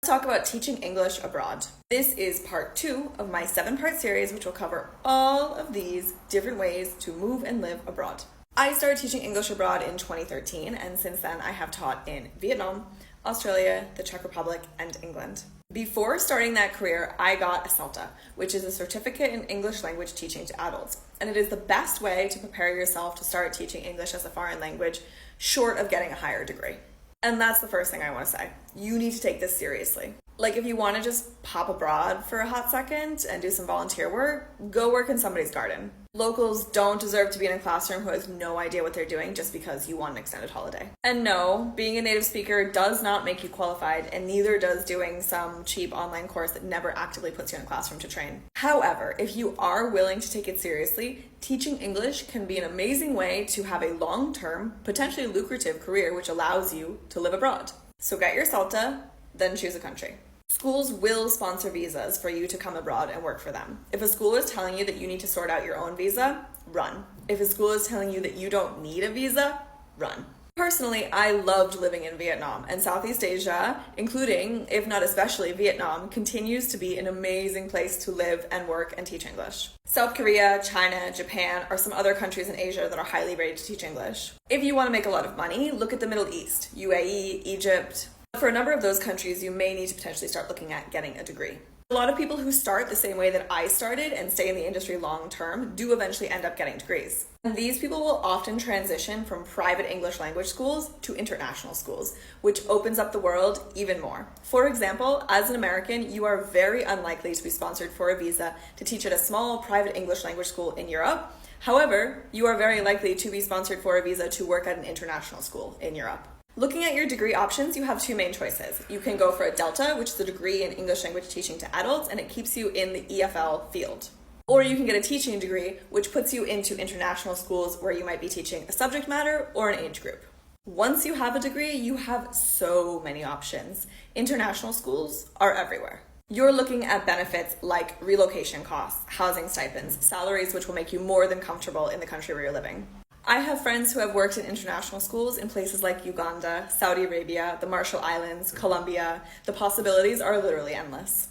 Let's talk about teaching English abroad. This is part 2 of my 7-part series, which will cover all of these different ways to move and live abroad. I started teaching English abroad in 2013, and since then I have taught in Vietnam, Australia, the Czech Republic, and England. Before starting that career, I got a CELTA, which is a certificate in English language teaching to adults. And it is the best way to prepare yourself to start teaching English as a foreign language, short of getting a higher degree. And that's the first thing I want to say. You need to take this seriously. Like, if you want to just pop abroad for a hot second and do some volunteer work, go work in somebody's garden. Locals don't deserve to be in a classroom who has no idea what they're doing just because you want an extended holiday. And no, being a native speaker does not make you qualified, and neither does doing some cheap online course that never actively puts you in a classroom to train. However, if you are willing to take it seriously, teaching English can be an amazing way to have a long-term, potentially lucrative career which allows you to live abroad. So get your CELTA, then choose a country. Schools will sponsor visas for you to come abroad and work for them. If a school is telling you that you need to sort out your own visa, run. If a school is telling you that you don't need a visa, run. Personally, I loved living in Vietnam, and Southeast Asia, including, if not especially Vietnam, continues to be an amazing place to live and work and teach English. South Korea, China, Japan are some other countries in Asia that are highly rated to teach English. If you want to make a lot of money, look at the Middle East, UAE, Egypt. For a number of those countries, you may need to potentially start looking at getting a degree. A lot of people who start the same way that I started and stay in the industry long term do eventually end up getting degrees. And these people will often transition from private English language schools to international schools, which opens up the world even more. For example, as an American, you are very unlikely to be sponsored for a visa to teach at a small private English language school in Europe. However, you are very likely to be sponsored for a visa to work at an international school in Europe. Looking at your degree options, you have 2 main choices. You can go for a DELTA, which is a degree in English language teaching to adults, and it keeps you in the EFL field. Or you can get a teaching degree, which puts you into international schools where you might be teaching a subject matter or an age group. Once you have a degree, you have so many options. International schools are everywhere. You're looking at benefits like relocation costs, housing stipends, salaries which will make you more than comfortable in the country where you're living. I have friends who have worked in international schools in places like Uganda, Saudi Arabia, the Marshall Islands, Colombia. The possibilities are literally endless.